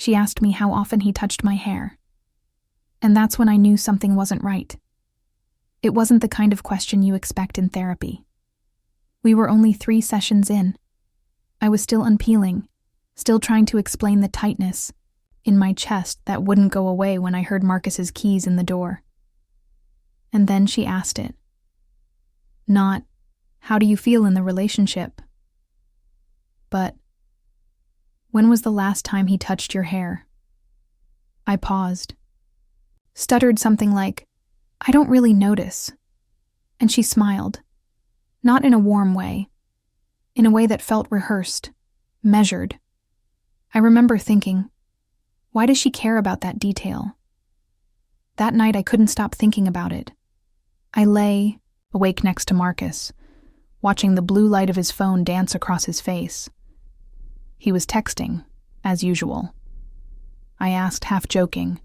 She asked me how often he touched my hair. And that's when I knew something wasn't right. It wasn't the kind of question you expect in therapy. We were only 3 sessions in. I was still unpeeling, still trying to explain the tightness in my chest that wouldn't go away when I heard Marcus's keys in the door. And then she asked it. Not, how do you feel in the relationship? But, when was the last time he touched your hair? I paused, stuttered something like, I don't really notice. And she smiled, not in a warm way, in a way that felt rehearsed, measured. I remember thinking, why does she care about that detail? That night I couldn't stop thinking about it. I lay, awake next to Marcus, watching the blue light of his phone dance across his face. He was texting, as usual. I asked, half joking,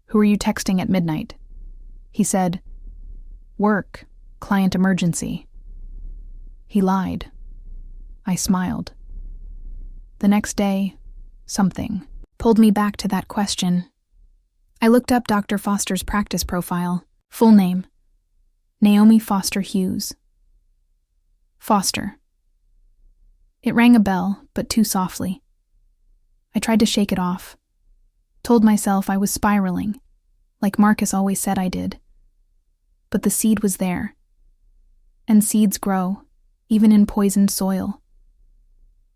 "Who are you texting at midnight?" He said, "Work, client emergency." He lied. I smiled. The next day, something pulled me back to that question. I looked up Dr. Foster's practice profile, full name, Naomi Foster Hughes. Foster. It rang a bell, but too softly. I tried to shake it off, told myself I was spiraling, like Marcus always said I did. But the seed was there. And seeds grow, even in poisoned soil.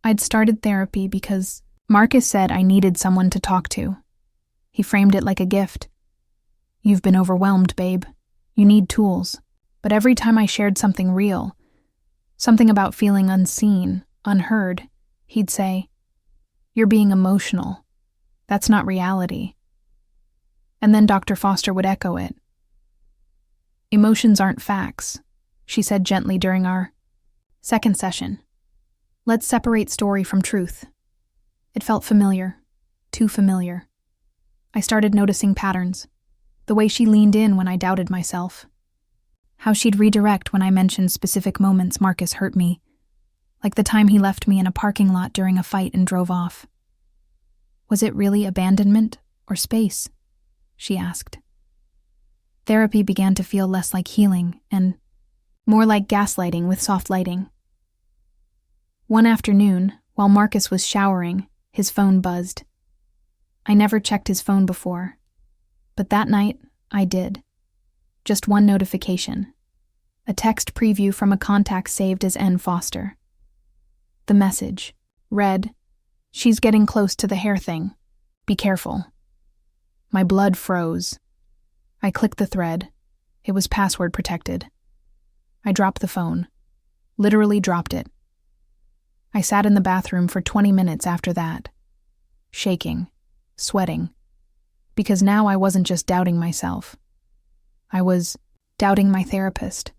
I'd started therapy because Marcus said I needed someone to talk to. He framed it like a gift. "You've been overwhelmed, babe. You need tools." But every time I shared something real, something about feeling unseen, unheard, he'd say, "You're being emotional. That's not reality." And then Dr. Foster would echo it. "Emotions aren't facts," she said gently during our second session. "Let's separate story from truth." It felt familiar, too familiar. I started noticing patterns, the way she leaned in when I doubted myself, how she'd redirect when I mentioned specific moments Marcus hurt me, like the time he left me in a parking lot during a fight and drove off. Was it really abandonment or space? She asked. Therapy began to feel less like healing and more like gaslighting with soft lighting. One afternoon, while Marcus was showering, his phone buzzed. I never checked his phone before, but that night, I did. Just one notification. A text preview from a contact saved as N. Foster. The message read, "She's getting close to the hair thing. Be careful." My blood froze. I clicked the thread. It was password protected. I dropped the phone. Literally dropped it. I sat in the bathroom for 20 minutes after that, shaking, sweating, because now I wasn't just doubting myself. I was doubting my therapist.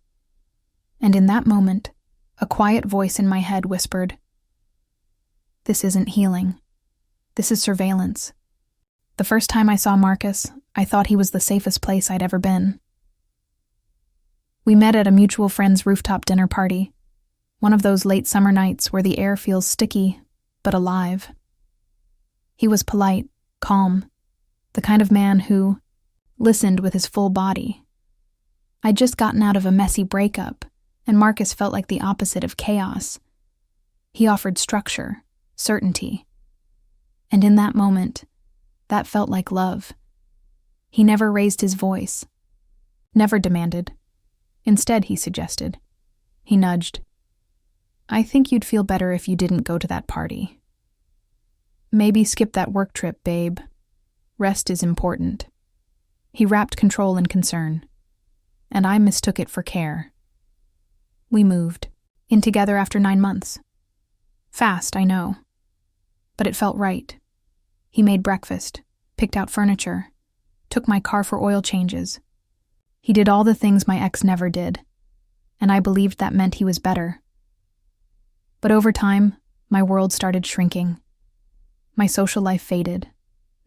And in that moment, a quiet voice in my head whispered, "This isn't healing. This is surveillance." The first time I saw Marcus, I thought he was the safest place I'd ever been. We met at a mutual friend's rooftop dinner party, one of those late summer nights where the air feels sticky, but alive. He was polite, calm, the kind of man who listened with his full body. I'd just gotten out of a messy breakup, and Marcus felt like the opposite of chaos. He offered structure, certainty. And in that moment, that felt like love. He never raised his voice, never demanded. Instead, he suggested. He nudged. "I think you'd feel better if you didn't go to that party. Maybe skip that work trip, babe. Rest is important." He wrapped control in concern, and I mistook it for care. We moved, in together after 9 months. Fast, I know, but it felt right. He made breakfast, picked out furniture, took my car for oil changes. He did all the things my ex never did, and I believed that meant he was better. But over time, my world started shrinking. My social life faded,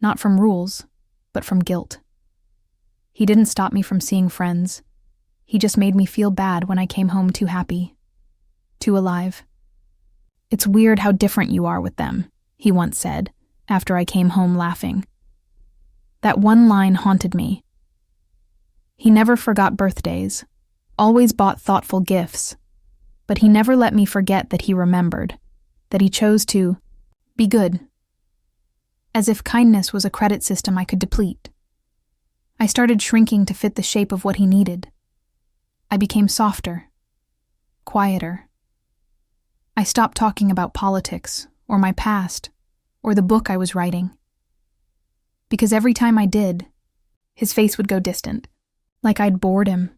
not from rules, but from guilt. He didn't stop me from seeing friends. He just made me feel bad when I came home too happy, too alive. "It's weird how different you are with them," he once said, after I came home laughing. That one line haunted me. He never forgot birthdays, always bought thoughtful gifts, but he never let me forget that he remembered, that he chose to be good. As if kindness was a credit system I could deplete. I started shrinking to fit the shape of what he needed. I became softer, quieter. I stopped talking about politics, or my past, or the book I was writing. Because every time I did, his face would go distant, like I'd bored him,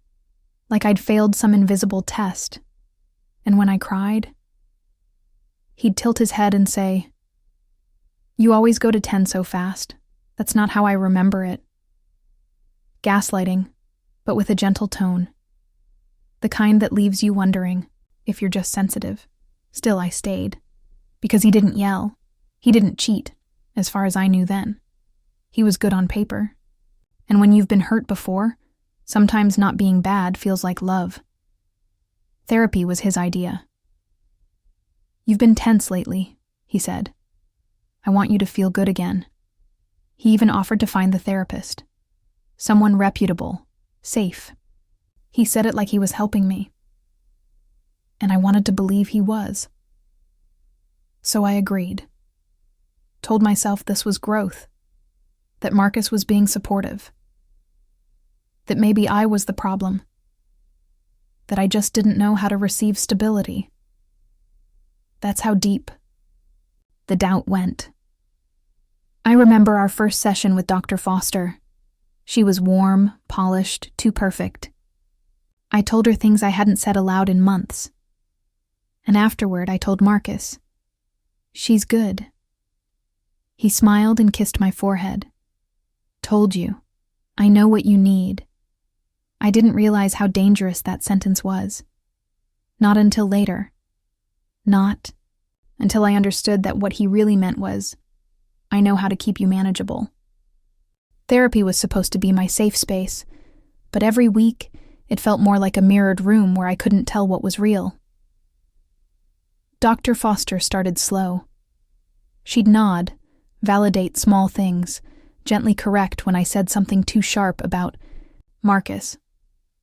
like I'd failed some invisible test. And when I cried, he'd tilt his head and say, "You always go to 10 so fast. That's not how I remember it." Gaslighting, but with a gentle tone. The kind that leaves you wondering if you're just sensitive. Still, I stayed. Because he didn't yell. He didn't cheat, as far as I knew then. He was good on paper. And when you've been hurt before, sometimes not being bad feels like love. Therapy was his idea. "You've been tense lately," he said. "I want you to feel good again." He even offered to find the therapist. Someone reputable, safe. He said it like he was helping me. And I wanted to believe he was. So I agreed. Told myself this was growth. That Marcus was being supportive. That maybe I was the problem. That I just didn't know how to receive stability. That's how deep the doubt went. I remember our first session with Dr. Foster. She was warm, polished, too perfect. I told her things I hadn't said aloud in months. And afterward, I told Marcus, "She's good." He smiled and kissed my forehead. "Told you. I know what you need." I didn't realize how dangerous that sentence was. Not until later. Not until I understood that what he really meant was, "I know how to keep you manageable." Therapy was supposed to be my safe space, but every week it felt more like a mirrored room where I couldn't tell what was real. Dr. Foster started slow. She'd nod, validate small things, gently correct when I said something too sharp about Marcus.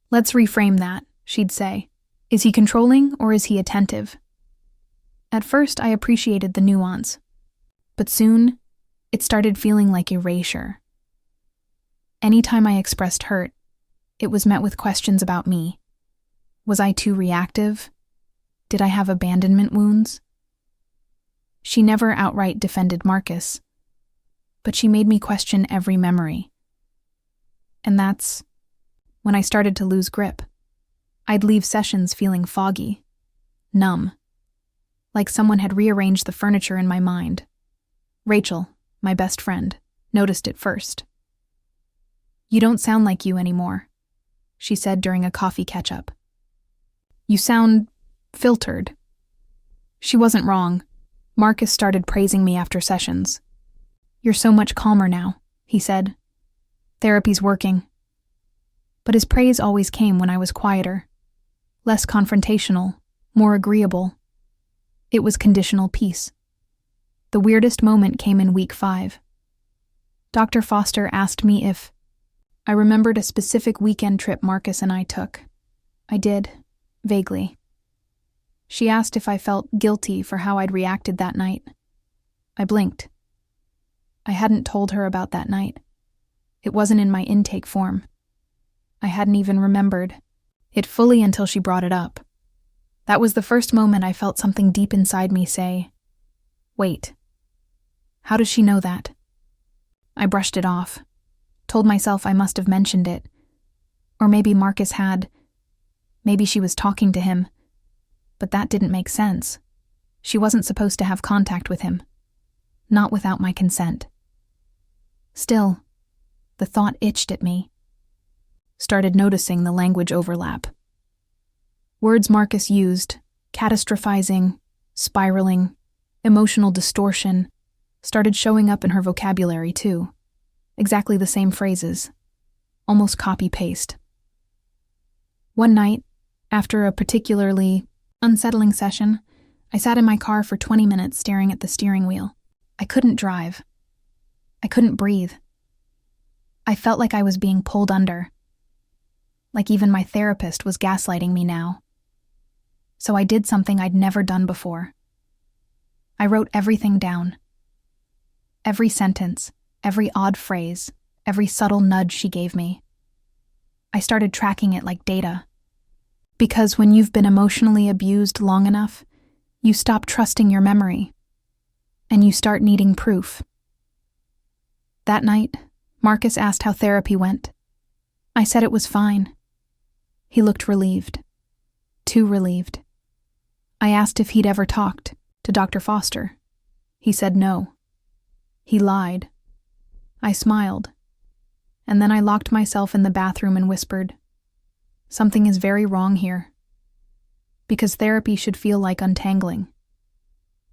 "Let's reframe that," she'd say. "Is he controlling or is he attentive?" At first, I appreciated the nuance, but soon it started feeling like erasure. Anytime I expressed hurt, it was met with questions about me. Was I too reactive? Did I have abandonment wounds? She never outright defended Marcus, but she made me question every memory. And that's when I started to lose grip. I'd leave sessions feeling foggy, numb, like someone had rearranged the furniture in my mind. Rachel, my best friend, noticed it first. "You don't sound like you anymore," she said during a coffee catch-up. "You sound filtered." She wasn't wrong. Marcus started praising me after sessions. "You're so much calmer now," he said. "Therapy's working." But his praise always came when I was quieter, less confrontational, more agreeable. It was conditional peace. The weirdest moment came in week 5. Dr. Foster asked me if I remembered a specific weekend trip Marcus and I took. I did, vaguely. She asked if I felt guilty for how I'd reacted that night. I blinked. I hadn't told her about that night. It wasn't in my intake form. I hadn't even remembered it fully until she brought it up. That was the first moment I felt something deep inside me say, "Wait, how does she know that?" I brushed it off, told myself I must have mentioned it. Or maybe Marcus had. Maybe she was talking to him. But that didn't make sense. She wasn't supposed to have contact with him. Not without my consent. Still, the thought itched at me. Started noticing the language overlap. Words Marcus used, catastrophizing, spiraling, emotional distortion, started showing up in her vocabulary too. Exactly the same phrases. Almost copy-paste. One night, after a particularly unsettling session, I sat in my car for 20 minutes staring at the steering wheel. I couldn't drive. I couldn't breathe. I felt like I was being pulled under, like even my therapist was gaslighting me now. So I did something I'd never done before. I wrote everything down. Every sentence, every odd phrase, every subtle nudge she gave me. I started tracking it like data. Because when you've been emotionally abused long enough, you stop trusting your memory, and you start needing proof. That night, Marcus asked how therapy went. I said it was fine. He looked relieved. Too relieved. I asked if he'd ever talked to Dr. Foster. He said no. He lied. I smiled. And then I locked myself in the bathroom and whispered, "Something is very wrong here." Because therapy should feel like untangling.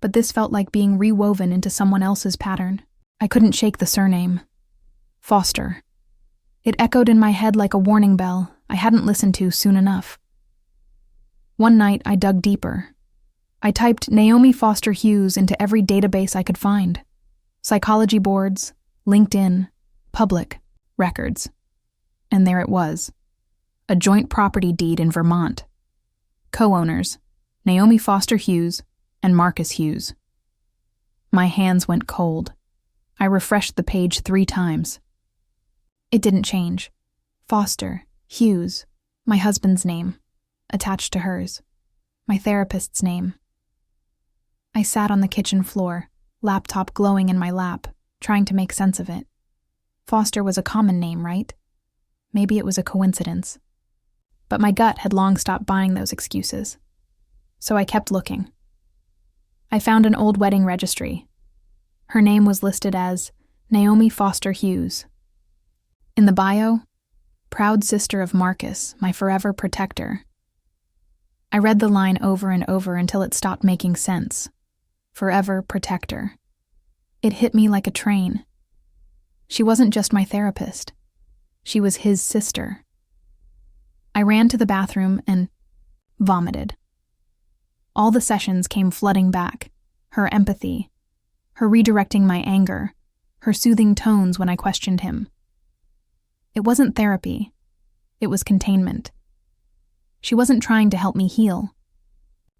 But this felt like being rewoven into someone else's pattern. I couldn't shake the surname. Foster. It echoed in my head like a warning bell I hadn't listened to soon enough. One night, I dug deeper. I typed Naomi Foster Hughes into every database I could find. Psychology boards, LinkedIn, public, records. And there it was. A joint property deed in Vermont. Co-owners, Naomi Foster Hughes and Marcus Hughes. My hands went cold. I refreshed the page 3 times. It didn't change. Foster, Hughes, my husband's name, attached to hers, my therapist's name. I sat on the kitchen floor, laptop glowing in my lap, trying to make sense of it. Foster was a common name, right? Maybe it was a coincidence. But my gut had long stopped buying those excuses. So I kept looking. I found an old wedding registry. Her name was listed as Naomi Foster Hughes. In the bio, proud sister of Marcus, my forever protector. I read the line over and over until it stopped making sense. Forever protector. It hit me like a train. She wasn't just my therapist. She was his sister. I ran to the bathroom and vomited. All the sessions came flooding back. Her empathy, her redirecting my anger, her soothing tones when I questioned him. It wasn't therapy. It was containment. She wasn't trying to help me heal.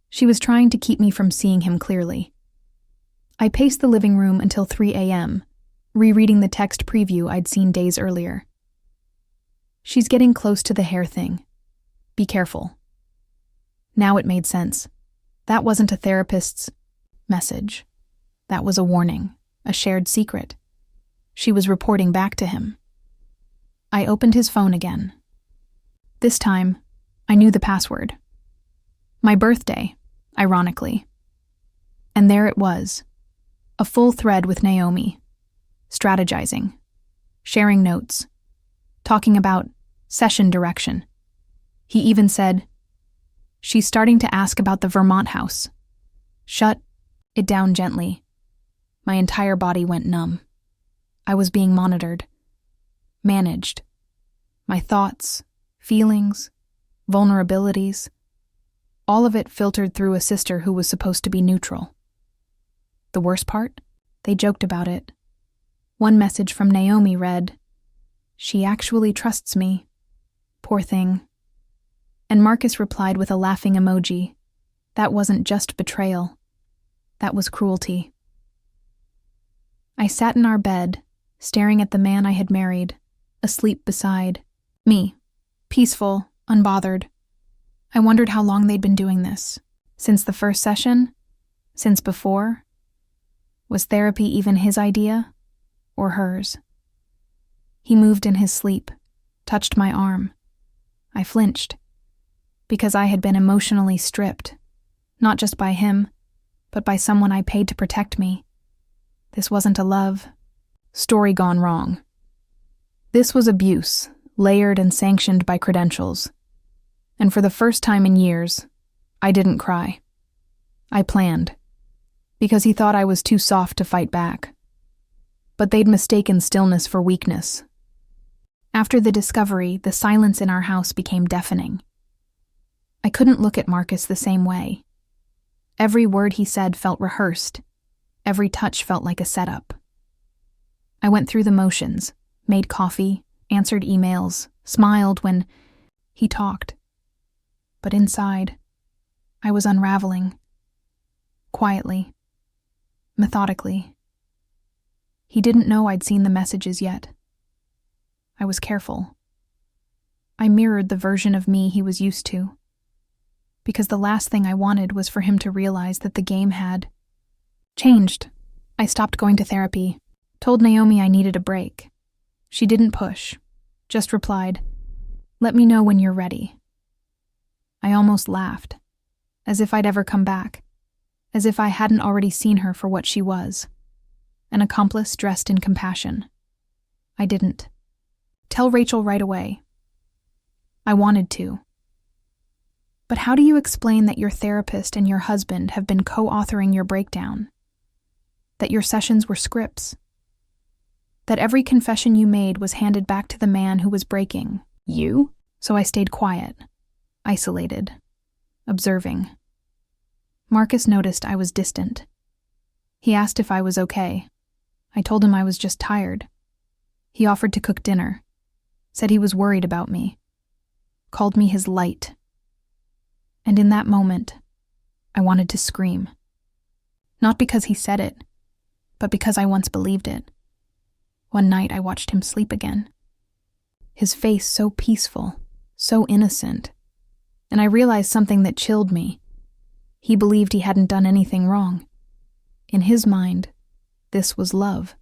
She was trying to keep me from seeing him clearly. I paced the living room until 3 a.m., rereading the text preview I'd seen days earlier. She's getting close to the hair thing. Be careful. Now it made sense. That wasn't a therapist's message. That was a warning, a shared secret. She was reporting back to him. I opened his phone again. This time, I knew the password. My birthday, ironically. And there it was, a full thread with Naomi, strategizing, sharing notes, talking about session direction. He even said, "She's starting to ask about the Vermont house. Shut it down gently." My entire body went numb. I was being monitored, managed. My thoughts, feelings, vulnerabilities, all of it filtered through a sister who was supposed to be neutral. The worst part? They joked about it. One message from Naomi read, "She actually trusts me. Poor thing." And Marcus replied with a laughing emoji. That wasn't just betrayal. That was cruelty. I sat in our bed, staring at the man I had married, asleep beside me, peaceful, unbothered. I wondered how long they'd been doing this. Since the first session? Since before? Was therapy even his idea? Or hers? He moved in his sleep, touched my arm. I flinched, because I had been emotionally stripped, not just by him, but by someone I paid to protect me. This wasn't a love story gone wrong. This was abuse, layered and sanctioned by credentials. And for the first time in years, I didn't cry. I planned, because he thought I was too soft to fight back. But they'd mistaken stillness for weakness. After the discovery, the silence in our house became deafening. I couldn't look at Marcus the same way. Every word he said felt rehearsed. Every touch felt like a setup. I went through the motions, made coffee, answered emails, smiled when he talked. But inside, I was unraveling. Quietly. Methodically. He didn't know I'd seen the messages yet. I was careful. I mirrored the version of me he was used to. Because the last thing I wanted was for him to realize that the game had changed. I stopped going to therapy, told Naomi I needed a break. She didn't push, just replied, "Let me know when you're ready." I almost laughed, as if I'd ever come back, as if I hadn't already seen her for what she was, an accomplice dressed in compassion. I didn't. Tell Rachel right away. I wanted to. But how do you explain that your therapist and your husband have been co-authoring your breakdown? That your sessions were scripts? That every confession you made was handed back to the man who was breaking you? So I stayed quiet, isolated, observing. Marcus noticed I was distant. He asked if I was okay. I told him I was just tired. He offered to cook dinner, said he was worried about me, called me his light. And in that moment, I wanted to scream. Not because he said it, but because I once believed it. One night I watched him sleep again. His face so peaceful, so innocent. And I realized something that chilled me. He believed he hadn't done anything wrong. In his mind, this was love.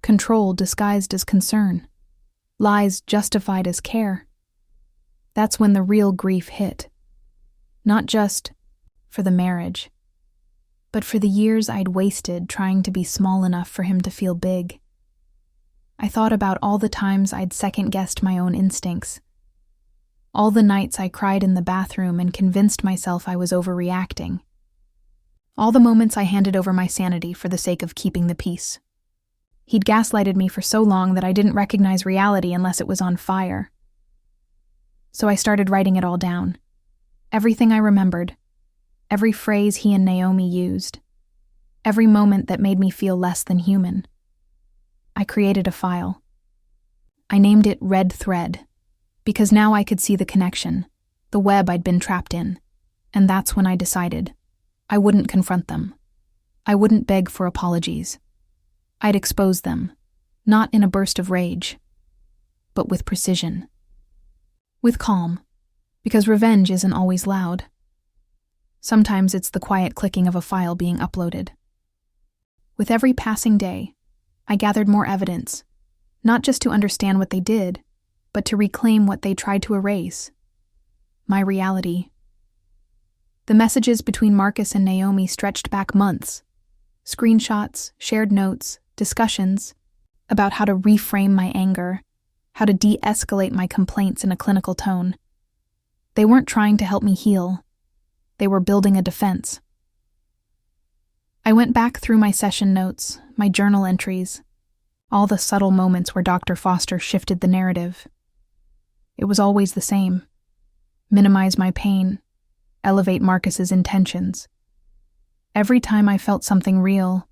Control disguised as concern. Lies justified as care. That's when the real grief hit. Not just for the marriage, but for the years I'd wasted trying to be small enough for him to feel big. I thought about all the times I'd second-guessed my own instincts. All the nights I cried in the bathroom and convinced myself I was overreacting. All the moments I handed over my sanity for the sake of keeping the peace. He'd gaslighted me for so long that I didn't recognize reality unless it was on fire. So I started writing it all down. Everything I remembered. Every phrase he and Naomi used. Every moment that made me feel less than human. I created a file. I named it Red Thread, because now I could see the connection, the web I'd been trapped in. And that's when I decided I wouldn't confront them. I wouldn't beg for apologies. I'd expose them, not in a burst of rage, but with precision. With calm, because revenge isn't always loud. Sometimes it's the quiet clicking of a file being uploaded. With every passing day, I gathered more evidence, not just to understand what they did, but to reclaim what they tried to erase. My reality. The messages between Marcus and Naomi stretched back months. Screenshots, shared notes, discussions about how to reframe my anger, how to de-escalate my complaints in a clinical tone. They weren't trying to help me heal. They were building a defense. I went back through my session notes, my journal entries, all the subtle moments where Dr. Foster shifted the narrative. It was always the same. Minimize my pain, elevate Marcus's intentions. Every time I felt something real,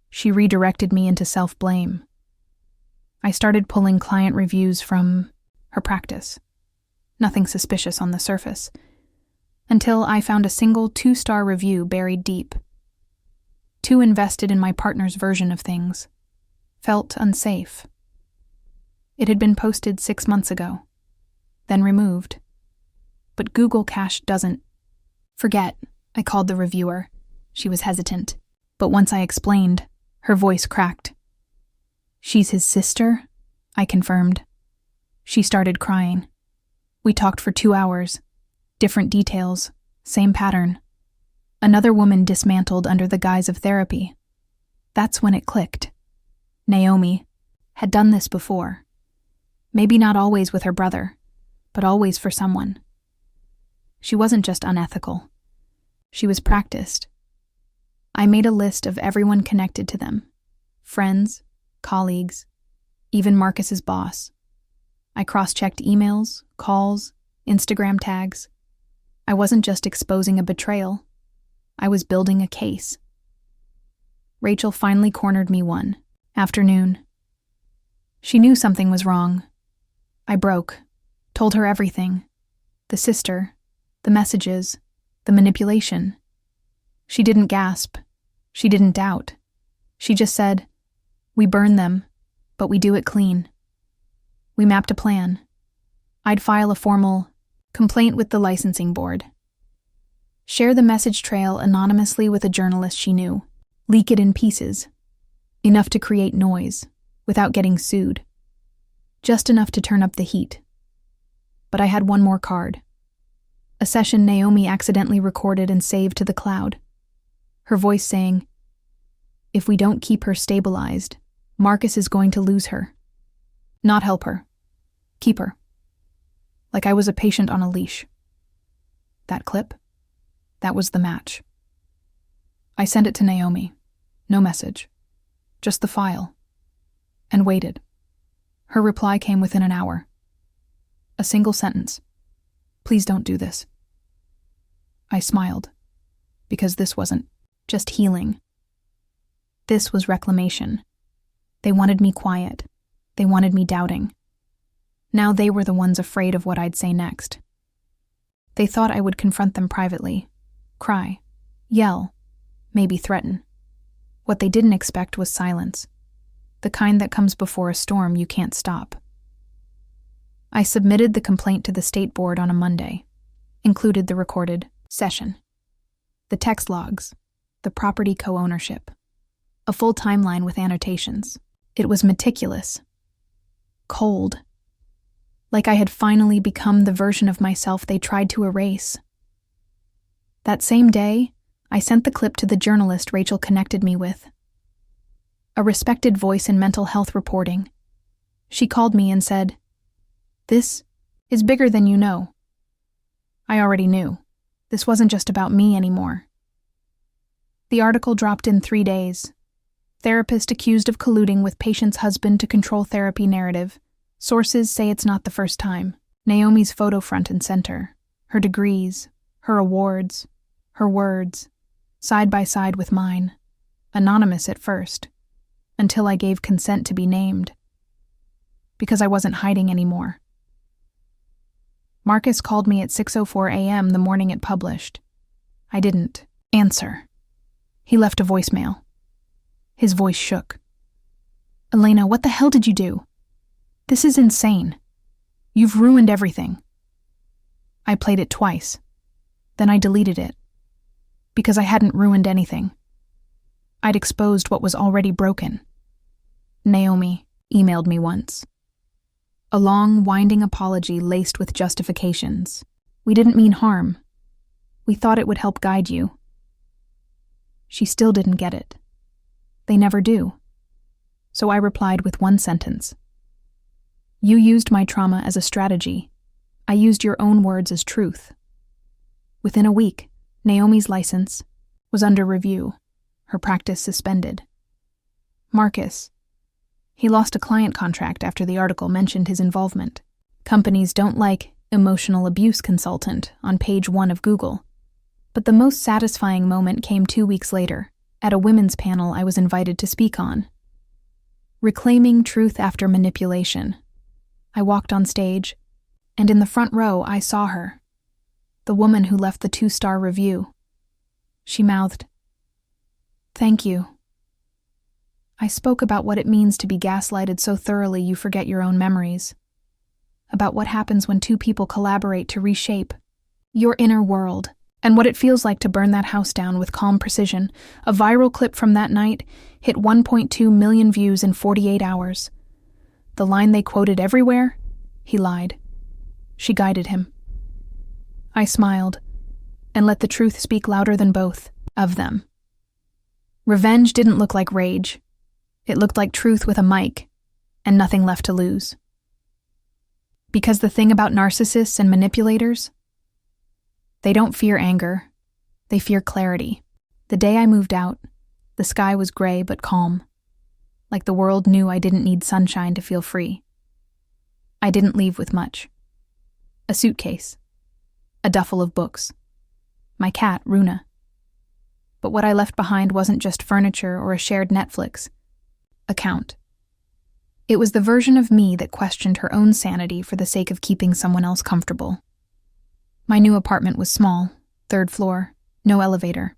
she redirected me into self-blame. I started pulling client reviews from her practice. Nothing suspicious on the surface, until I found a single 2-star review buried deep. Too invested in my partner's version of things. Felt unsafe. It had been posted 6 months ago, then removed. But Google Cache doesn't. Forget, I called the reviewer. She was hesitant, but once I explained, her voice cracked. "She's his sister?" I confirmed. She started crying. We talked for 2 hours. Different details, same pattern. Another woman dismantled under the guise of therapy. That's when it clicked. Naomi had done this before. Maybe not always with her brother, but always for someone. She wasn't just unethical. She was practiced. I made a list of everyone connected to them. Friends, colleagues, even Marcus's boss. I cross-checked emails, calls, Instagram tags. I wasn't just exposing a betrayal. I was building a case. Rachel finally cornered me one afternoon. She knew something was wrong. I broke, told her everything. The sister, the messages, the manipulation. She didn't gasp. She didn't doubt. She just said, "We burn them, but we do it clean." We mapped a plan. I'd file a formal complaint with the licensing board. Share the message trail anonymously with a journalist she knew. Leak it in pieces. Enough to create noise, without getting sued. Just enough to turn up the heat. But I had one more card. A session Naomi accidentally recorded and saved to the cloud. Her voice saying, "If we don't keep her stabilized, Marcus is going to lose her. Not help her. Keep her." Like I was a patient on a leash. That clip? That was the match. I sent it to Naomi. No message. Just the file. And waited. Her reply came within an hour. A single sentence. "Please don't do this." I smiled, because this wasn't just healing. This was reclamation. They wanted me quiet. They wanted me doubting. Now they were the ones afraid of what I'd say next. They thought I would confront them privately, cry, yell, maybe threaten. What they didn't expect was silence, the kind that comes before a storm you can't stop. I submitted the complaint to the state board on a Monday, included the recorded session, the text logs, the property co-ownership, a full timeline with annotations. It was meticulous, cold, like I had finally become the version of myself they tried to erase. That same day, I sent the clip to the journalist Rachel connected me with. A respected voice in mental health reporting. She called me and said, "This is bigger than you know." I already knew. This wasn't just about me anymore. The article dropped in 3 days. Therapist accused of colluding with patient's husband to control therapy narrative. Sources say it's not the first time. Naomi's photo front and center. Her degrees, her awards, her words, side by side with mine. Anonymous at first, until I gave consent to be named. Because I wasn't hiding anymore. Marcus called me at 6:04 a.m. the morning it published. I didn't answer. He left a voicemail. His voice shook. "Elena, what the hell did you do? This is insane. You've ruined everything." I played it twice. Then I deleted it. Because I hadn't ruined anything. I'd exposed what was already broken. Naomi emailed me once. A long, winding apology laced with justifications. "We didn't mean harm. We thought it would help guide you." She still didn't get it. They never do. So I replied with one sentence. "You used my trauma as a strategy. I used your own words as truth." Within a week, Naomi's license was under review, her practice suspended. Marcus. He lost a client contract after the article mentioned his involvement. Companies don't like emotional abuse consultant on page 1 of Google. But the most satisfying moment came 2 weeks later, at a women's panel I was invited to speak on. Reclaiming truth after manipulation. I walked on stage, and in the front row I saw her, the woman who left the 2-star review. She mouthed, "Thank you." I spoke about what it means to be gaslighted so thoroughly you forget your own memories. About what happens when 2 people collaborate to reshape your inner world, and what it feels like to burn that house down with calm precision. A viral clip from that night hit 1.2 million views in 48 hours. The line they quoted everywhere? He lied. She guided him. I smiled, and let the truth speak louder than both of them. Revenge didn't look like rage. It looked like truth with a mic, and nothing left to lose. Because the thing about narcissists and manipulators? They don't fear anger. They fear clarity. The day I moved out, the sky was gray but calm. Like the world knew I didn't need sunshine to feel free. I didn't leave with much. A suitcase. A duffel of books. My cat, Runa. But what I left behind wasn't just furniture or a shared Netflix account. It was the version of me that questioned her own sanity for the sake of keeping someone else comfortable. My new apartment was small, 3rd floor, no elevator.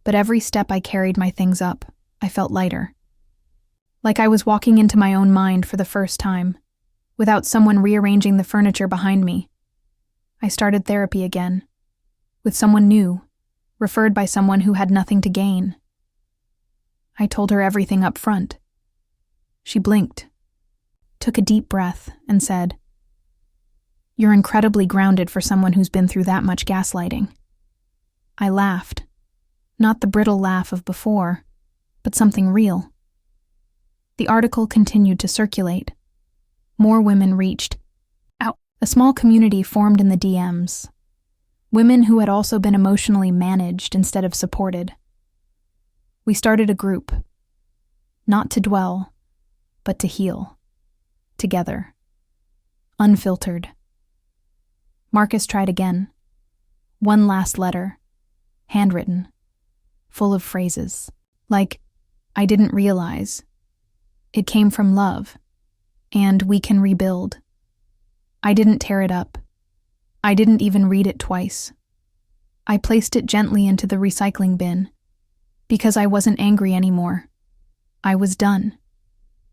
But every step I carried my things up, I felt lighter. Like I was walking into my own mind for the first time, without someone rearranging the furniture behind me. I started therapy again, with someone new, referred by someone who had nothing to gain. I told her everything up front. She blinked, took a deep breath, and said, "You're incredibly grounded for someone who's been through that much gaslighting." I laughed, not the brittle laugh of before, but something real. The article continued to circulate. More women reached out. A small community formed in the DMs. Women who had also been emotionally managed instead of supported. We started a group, not to dwell, but to heal. Together. Unfiltered. Marcus tried again. One last letter, handwritten, full of phrases, like, "I didn't realize. It came from love. And we can rebuild. I didn't tear it up. I didn't even read it twice. I placed it gently into the recycling bin because I wasn't angry anymore. I was done.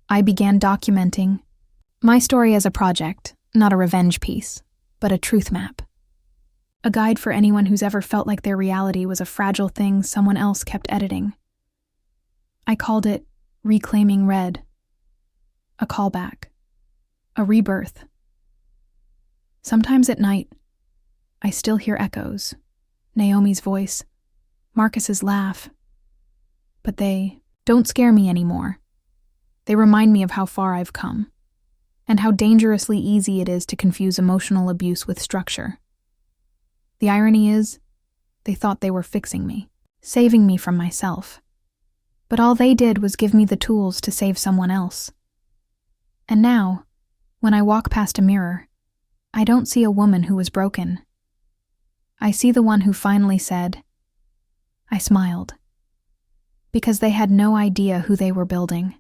I began documenting my story as a project, not a revenge piece, but a truth map. A guide for anyone who's ever felt like their reality was a fragile thing someone else kept editing. I called it Reclaiming Red. A callback. A rebirth. Sometimes at night, I still hear echoes. Naomi's voice, Marcus's laugh. But they don't scare me anymore. They remind me of how far I've come, and how dangerously easy it is to confuse emotional abuse with structure. The irony is, they thought they were fixing me, saving me from myself. But all they did was give me the tools to save someone else. And now, when I walk past a mirror, I don't see a woman who was broken. I see the one who finally said, I smiled. Because they had no idea who they were building.